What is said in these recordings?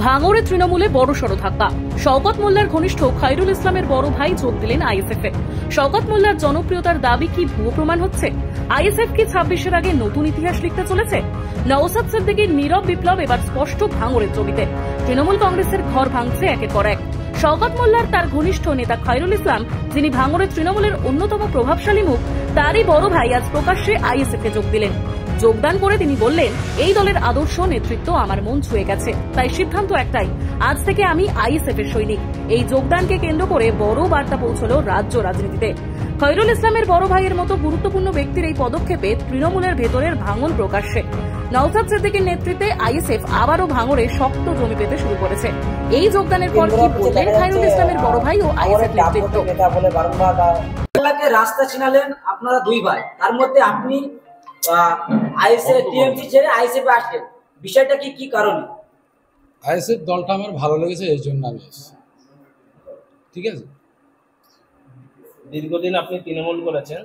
ভাঙড়ে তৃণমূলে বড়সড় ধাক্কা। শওকত মোল্লার ঘনিষ্ঠ খায়রুল ইসলামের বড় ভাই যোগ দিলেন আইএসএফ এ। শওকত মোল্লার জনপ্রিয়তার দাবি কি ভুয়ো প্রমাণ হচ্ছে? আইএসএফ কি 26-এর আগে নতুন ইতিহাস লিখতে চলেছে? নওশাদ সিদ্দিকীর নীরব বিপ্লব এবার স্পষ্ট ভাঙড়ের জমিতে। তৃণমূল কংগ্রেসের ঘর ভাঙছে একের পর এক। শওকত মোল্লার তার ঘনিষ্ঠ নেতা খায়রুল ইসলাম, যিনি ভাঙড়ের তৃণমূলের অন্যতম প্রভাবশালী মুখ, তারই বড় ভাই আজ প্রকাশ্যে আইএসএফ এ যোগ দিলেন। যোগদান করে তিনি বললেন, এই দলের আদর্শ নেতৃত্ব আমার মন ছুঁয়ে গেছে, তাই সিদ্ধান্ত একটাই, আজ থেকে আমি আইএসএফ এর সৈনিক। এই যোগদানকে কেন্দ্র করে বড় বার্তা পৌঁছল রাজ্য রাজনীতিতে। খায়রুল ইসলামের বড় ভাইয়ের মতো গুরুত্বপূর্ণ ব্যক্তির এই পদক্ষেপে তৃণমূলের ভেতরের ভাঙন প্রকাশ্যে। নওশাদ সিদ্দিকীর নেতৃত্বে আইএসএফ আবারও ভাঙড়ে শক্ত জমি পেতে শুরু করেছে। এই যোগদানের পর কি বললেন খায়রুল ইসলামের বড় ভাই ও আইএসএফ নেতৃত্ব? রাস্তা চিনালেন আপনারা দুই ভাই, তার মধ্যে আপনি আইএসএফ টিএমসি ছেড়ে আইএসএফ আসলেন, বিষয়টা কি কারণে? আইএসএফ দলটা আমার ভালো লেগেছে, এই জন্য আমি এসেছি। ঠিক আছে, দীর্ঘদিন আপনি তৃণমূল করেছেন,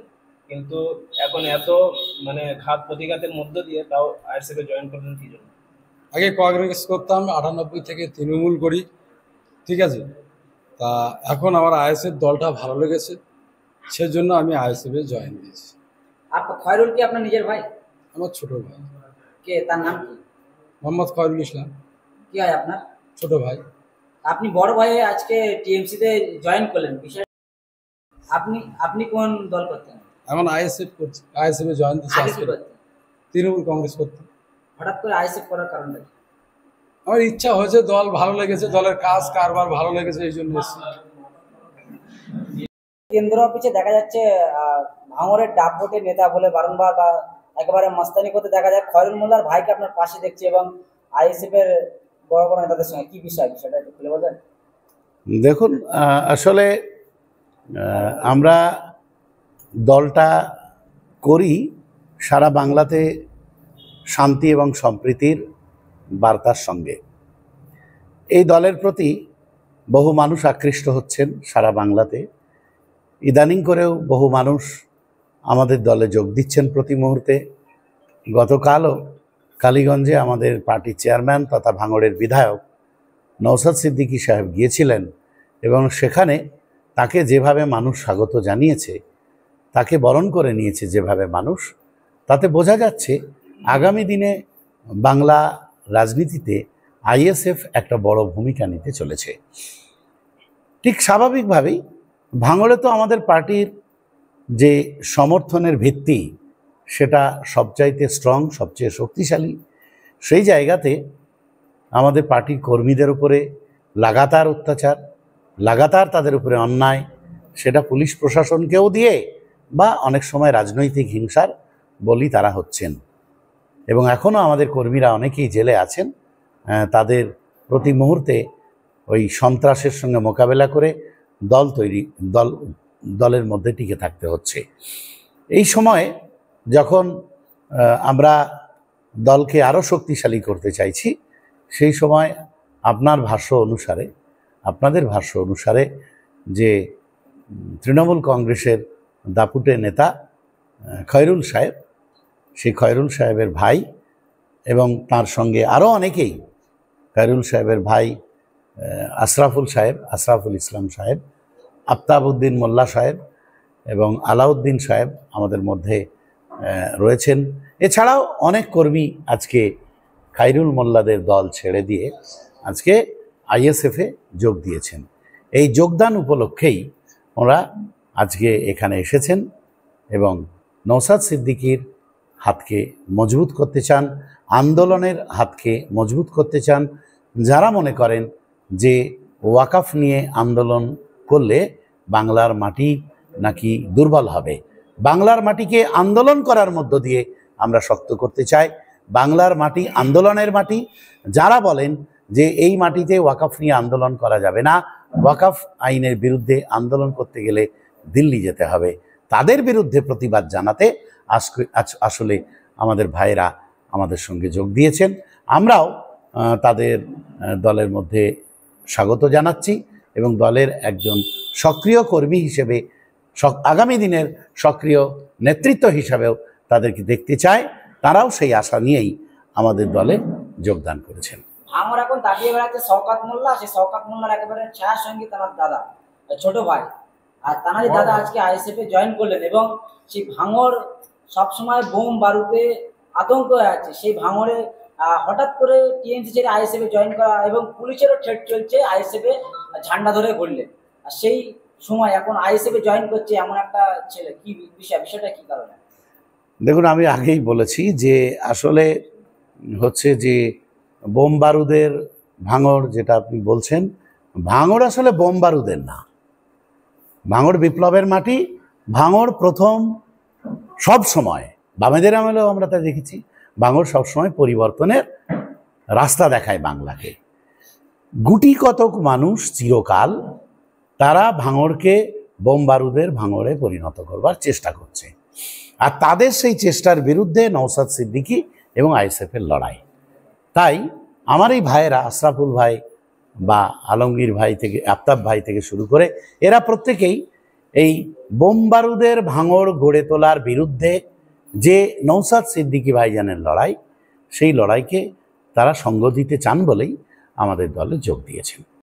কিন্তু এখন এত ঘাত প্রতিঘাতের মধ্য দিয়ে তাও আইএসএফ এ জয়েন করলেন কি জন্য? আগে কংগ্রেস করতাম, 98 থেকে তৃণমূল করি। ঠিক আছে, তা এখন আমার আইএসএফ দলটা ভালো লেগেছে, সেজন্য আমি আইএসএফ এ জয়েন দিয়েছি। আপনার খয়রুল কি আপনার নিজের ভাই? আমার ছোট ভাই। কে, তার নাম কি? মোহাম্মদ খয়রুল ইসলাম। কি হয় আপনার? ছোট ভাই। আপনি বড় ভাই আজকে টিএমসি তে জয়েন করলেন, বিষয় আপনি কোন দল করতেন? এখন আইএসএফ করছি, আইএসএফ এ জয়েন দিয়েছি। তৃণমূল কংগ্রেস করতাম। হঠাৎ করে আইএসএফ করার কারণটা কি? আমার ইচ্ছা হয়েছে, দল ভালো লেগেছে, দলের কাজ কারবার ভালো লেগেছে, এই জন্য এসেছি। কেন্দ্র অফিসে দেখা যাচ্ছে ভাঙড়ের ডাক ভোটের নেতা বলে বারংবার বা একেবারে মাস্তানি করতে দেখা যায়। খয়রুল মোল্লার ভাইকে আপনার পাশে দেখছি এবং আইএসএফ এর বড় বড় নেতাদের সঙ্গে, কি বিষয়টা একটু খুলে বলবেন? দেখুন, আসলে আমরা দলটা করি সারা বাংলাতে শান্তি এবং সম্প্রীতির বার্তার সঙ্গে। এই দলের প্রতি বহু মানুষ আকৃষ্ট হচ্ছেন সারা বাংলাতে। ইদানিং করেও বহু মানুষ আমাদের দলে যোগ দিচ্ছেন প্রতি মুহূর্তে। গতকালও কালীগঞ্জে আমাদের পার্টির চেয়ারম্যান তথা ভাঙড়ের বিধায়ক নওশাদ সিদ্দিকী সাহেব গিয়েছিলেন এবং সেখানে তাকে যেভাবে মানুষ স্বাগত জানিয়েছে, তাকে বরণ করে নিয়েছে যেভাবে মানুষ, তাতে বোঝা যাচ্ছে আগামী দিনে বাংলা রাজনীতিতে আইএসএফ একটা বড় ভূমিকা নিতে চলেছে। ঠিক স্বাভাবিকভাবেই ভাঙড়ে তো আমাদের পার্টির যে সমর্থনের ভিত্তি, সেটা সবচাইতে স্ট্রং, সবচেয়ে শক্তিশালী। সেই জায়গাতে আমাদের পার্টির কর্মীদের উপরে লাগাতার অত্যাচার, লাগাতার তাদের উপরে অন্যায়, সেটা পুলিশ প্রশাসনকেও দিয়ে বা অনেক সময় রাজনৈতিক হিংসার বলি তারা হচ্ছেন। এবং এখনও আমাদের কর্মীরা অনেকেই জেলে আছেন। তাদের প্রতি মুহূর্তে ওই সন্ত্রাসের সঙ্গে মোকাবেলা করে দলের মধ্যে টিকে থাকতে হচ্ছে। এই সময়ে যখন আমরা দলকে আরও শক্তিশালী করতে চাইছি, সেই সময় আপনাদের ভাষ্য অনুসারে যে তৃণমূল কংগ্রেসের দাপুটে নেতা খয়রুল সাহেব, সেই খয়রুল সাহেবের ভাই এবং তার সঙ্গে আরও অনেকেই, খয়রুল সাহেবের ভাই আশরাফুল ইসলাম সাহেব, আফতাবউদ্দিন মোল্লা সাহেব এবং আলাউদ্দিন সাহেব আমাদের মধ্যে রয়েছেন। এছাড়াও অনেক কর্মী আজকে খায়রুল মোল্লাদের দল ছেড়ে দিয়ে আজকে আইএসএফে যোগ দিয়েছেন। এই যোগদান উপলক্ষেই ওরা আজকে এখানে এসেছেন এবং নওশাদ সিদ্দিকীর হাতকে মজবুত করতে চান, আন্দোলনের হাতকে মজবুত করতে চান। যারা মনে করেন যে ওয়াকফ নিয়ে আন্দোলন করলে বাংলার মাটি নাকি দুর্বল হবে, বাংলার মাটিকে আন্দোলন করার মধ্য দিয়ে আমরা শক্ত করতে চাই। বাংলার মাটি আন্দোলনের মাটি। যারা বলেন যে এই মাটিতে ওয়াকফ নিয়ে আন্দোলন করা যাবে না, ওয়াকফ আইনের বিরুদ্ধে আন্দোলন করতে গেলে দিল্লি যেতে হবে, তাদের বিরুদ্ধে প্রতিবাদ জানাতে আসলে আমাদের ভাইরা আমাদের সঙ্গে যোগ দিয়েছেন। আমরাও তাদের দলের মধ্যে স্বাগত জানাচ্ছি এবং দলের একজন সক্রিয় কর্মী হিসেবে, আগামী দিনের সক্রিয় নেতৃত্ব হিসাবেও তাদেরকে দেখতে চায়। তারাও সেই আশা নিয়েই আমাদের দলে যোগদান করেছেন। ভাঙর এখন দাঁড়িয়ে বেড়াচ্ছে শওকত মোল্লা, সেই শওকত মোল্লার একেবারে ছায়ার সঙ্গে তার দাদা, ছোট ভাই। আর তানারই দাদা আজকে আইএসএফ এ জয়েন করলেন এবং সেই ভাঙর সবসময় বোম বারুদে আতঙ্ক হয়ে আছে। সেই ভাঙরে হঠাৎ করে টিএমসি ছেড়ে আইএসএফ এ জয়েন করা এবং পুলিশেরও থ্রেট চলছে আইএসএফ এ ঝান্ডা ধরে ঘুরলেন। আর সেই সময় এখন আইএসএফ এ জয়েন করছে এমন একটা ছেলে, কি বিষয়টা কি কারণে? দেখুন, আমি আগেই বলেছি যে আসলে হচ্ছে যে বোম বারুদের ভাঙড় যেটা আপনি বলছেন, ভাঙড় আসলে বোম বারুদের না। ভাঙড় বিপ্লবের মাটি। ভাঙড় প্রথম সব সময়, বামেদের আমলেও আমরা তা দেখেছি, ভাঙড় সবসময় পরিবর্তনের রাস্তা দেখায় বাংলাকে। গুটি কতক মানুষ চিরকাল তারা ভাঙড়কে বোম বারুদের ভাঙড়ে পরিণত করবার চেষ্টা করছে। আর তাদের সেই চেষ্টার বিরুদ্ধে নওশাদ সিদ্দিকী এবং আইএসএফের লড়াই। তাই আমার এই ভাইয়েরা, আশরাফুল ভাই বা আলমগীর ভাই থেকে আফতাব ভাই থেকে শুরু করে এরা প্রত্যেকেই এই বোম বারুদের ভাঙড় গড়ে তোলার বিরুদ্ধে যে নওশাদ সিদ্দিকী ভাইজানের লড়াই, সেই লড়াইকে তারা সঙ্গ দিতে চান বলেই আমাদের দলে যোগ দিয়েছেন।